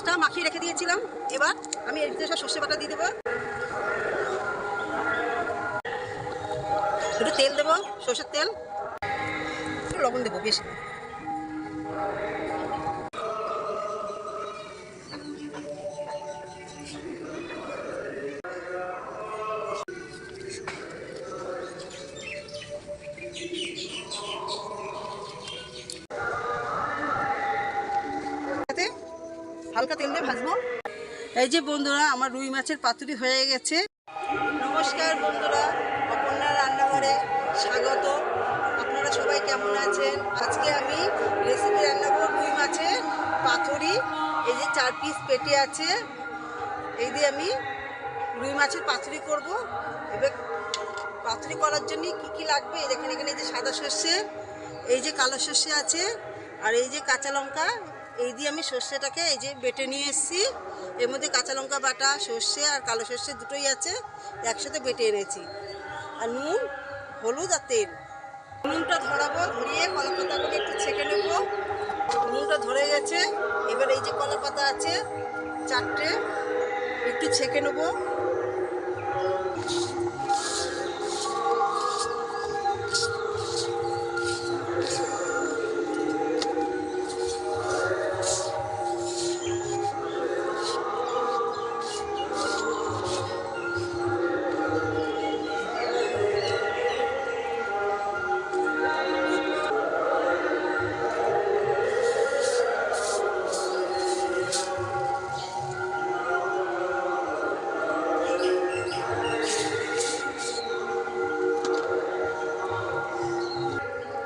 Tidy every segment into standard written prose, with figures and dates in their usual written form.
মাছটা মাখিয়ে রেখে দিয়েছিলাম। এবার আমি এর ভিতরে সব সর্ষে বাটা দিয়ে দেবো। একটু তেল দেবো, সর্ষের তেল, একটু লবণ দেবো বেশি। হালকা তেল দিয়ে ভাজবো। এই যে বন্ধুরা, আমার রুই মাছের পাতুরি হয়ে গেছে। নমস্কার বন্ধুরা, অপর্ণা রান্নাঘরে স্বাগত। আপনারা সবাই কেমন আছেন? আজকে আমি রেসিপি রান্না করব রুই মাছের পাতুরি। এই যে 4 পিস পেটি আছে, এই দিয়ে আমি রুই মাছের পাতুরি করব। এবার পাতুরি করার জন্য কি কি লাগবে এই দেখেন। এখানে এই যে সাদা সর্ষে, এই যে কালো সর্ষে আছে, আর এই যে কাঁচা লঙ্কা। এই দিয়ে আমি সর্ষেটাকে এই যে বেটে নিয়ে এসেছি। এর মধ্যে কাঁচা লঙ্কা বাটা, সর্ষে আর কালো সর্ষে দুটোই আছে, একসাথে বেটে এনেছি। আর নুন, হলুদ আর তেল। নুনটা ধরাবো, ধরিয়ে কলা পাতা করে একটু ছেঁকে নেবো। নুনটা ধরে গেছে। এবার এই যে কলা পাতা আছে 4টে, একটু ছেঁকে নেবো।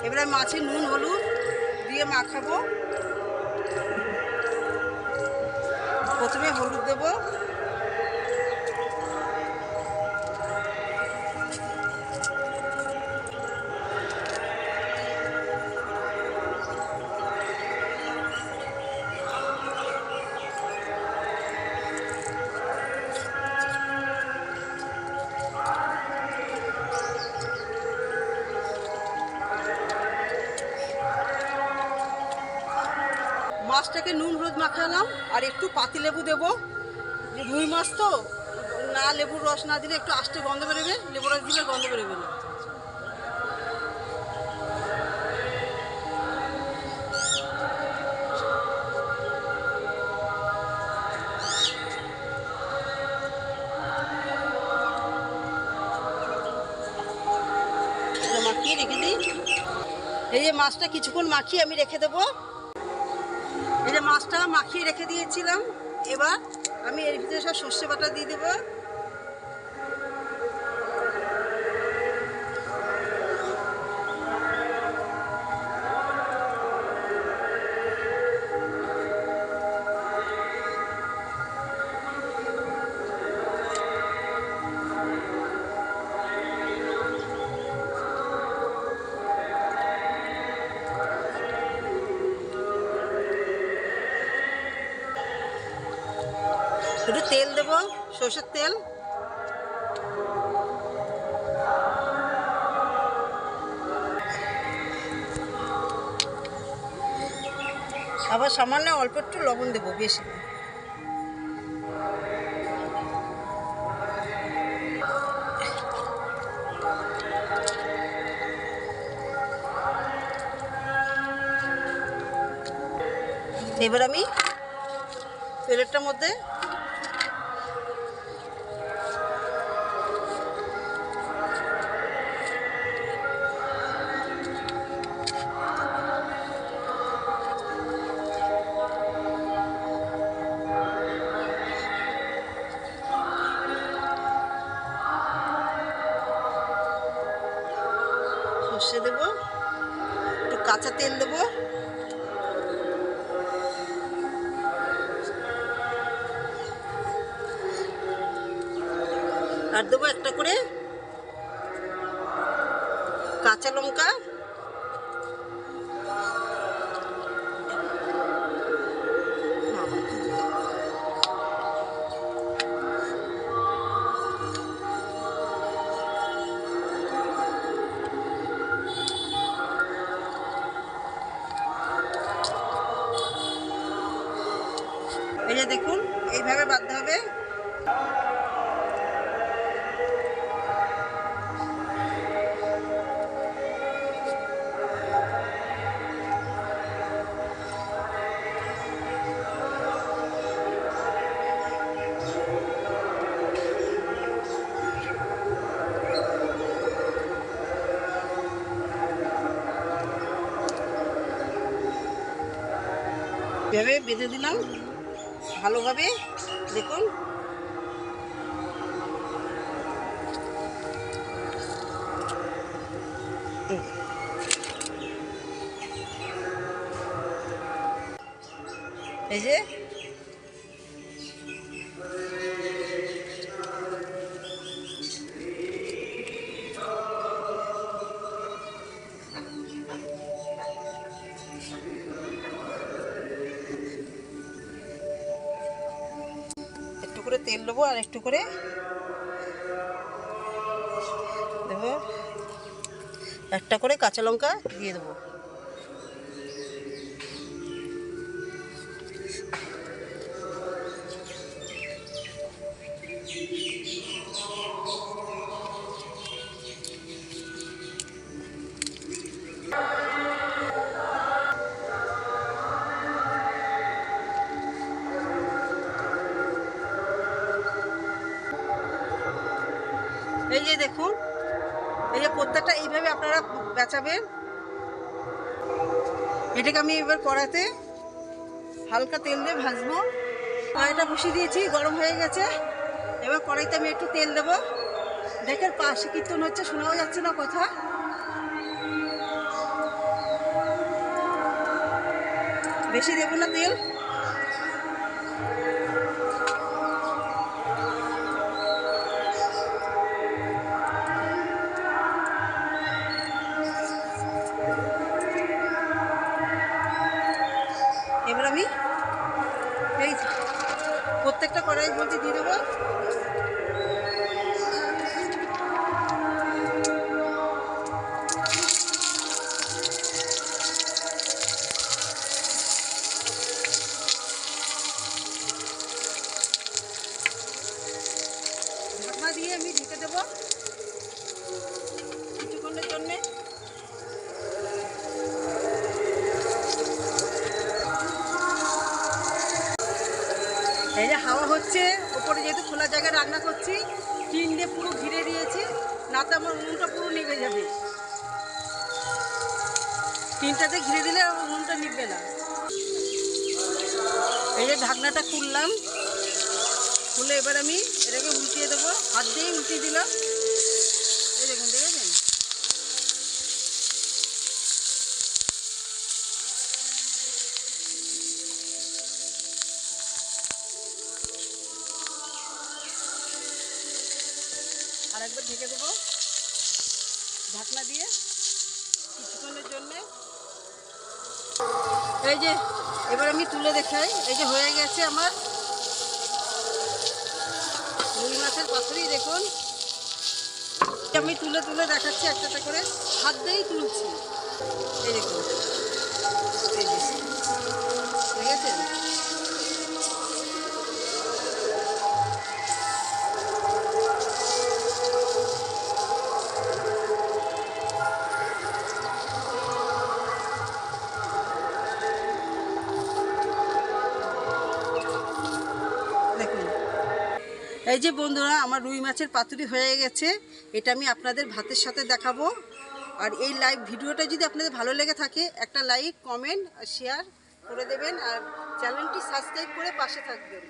এবারে মাছে নুন হলুদ দিয়ে মাখাবো। প্রথমে হলুদ দেবো, মাছটাকে নুন হলুদ মাখালাম। আর একটু পাতিলেবু দেবো, রুই মাছ তো, না লেবুর রস না দিলে একটু আস্তে গন্ধ বেরোবে, লেবুর রস দিলে গন্ধ বেরোবে না। মাখিয়ে রেখে দিই। এই যে মাছটা কিছুক্ষণ মাখিয়ে আমি রেখে দেবো। এই যে মাছটা মাখিয়ে রেখে দিয়েছিলাম। এবার আমি এর ভিতরে সব সর্ষে বাটা দিয়ে দেবো। একটু তেল দেবো, সর্ষের তেল। আবার সামান্য অল্প একটু লবণ দেবো, বেশি। এবার আমি প্লেটটার মধ্যে সর্ষে দেবো, একটু কাঁচা তেল দেবো, আর দেবো একটা করে কাঁচা লঙ্কা। এই যে যে দেখুন এইভাবে বাঁধতে হবে। এভাবে বেঁধে দিলাম ভালোভাবে, দেখুন। এই যে একটু করে তেল দেবো আর একটু করে দেবো, একটা করে কাঁচা লঙ্কা দিয়ে দেবো। এই যে দেখুন, এই যে প্রত্যেকটা এইভাবে আপনারা বেচাবেন। এটাকে আমি এবার কড়াতে হালকা তেল দিয়ে ভাজবো। কড়াইটা বসিয়ে দিয়েছি, গরম হয়ে গেছে। এবার কড়াইতে আমি একটু তেল দেবো। দেখেন পাশে কীর্তন হচ্ছে, শোনাও যাচ্ছে না কথা। বেশি দেবো না তেল। এবার আমি এই প্রত্যেকটা কড়াই বলতে দিয়ে দেবো। ঢাকনা দিয়ে আমি ঢেকে দেবো কিছুক্ষণের জন্যে। এই যে হাওয়া হচ্ছে, ওপরে যেহেতু খোলা জায়গায় রান্না করছি, টিন দিয়ে পুরো ঘিরে দিয়েছি, না তো আমার উনুনটা পুরো নিভে যাবে। টিনটাতে ঘিরে দিলে আমার উনুনটা নিভবে না। এই যে ঢাকনাটা খুললাম, খুলে এবার আমি এটাকে উল্টিয়ে দেবো। হাত দিয়েই উল্টিয়ে দিলাম। এই দেখুন, দেখেছেন? আর একবার ঢেকে দেবো ঢাকনা দিয়ে কিছুক্ষণের জন্যে। এই যে এবার আমি তুলে দেখাই। এই যে হয়ে গেছে আমার রুই মাছের পাতুরি। দেখুন আমি তুলে তুলে দেখাচ্ছি একটা একটা করে, হাত দিয়েই তুলছি। এই দেখুন, এই যে দেখেছেন? দেখুন এই যে বন্ধুরা, আমার রুই মাছের পাতুরি হয়ে গেছে। এটা আমি আপনাদের ভাতের সাথে দেখাবো। আর এই লাইভ ভিডিওটা যদি আপনাদের ভালো লেগে থাকে, একটা লাইক, কমেন্ট আর শেয়ার করে দেবেন। আর চ্যানেলটি সাবস্ক্রাইব করে পাশে থাকবেন।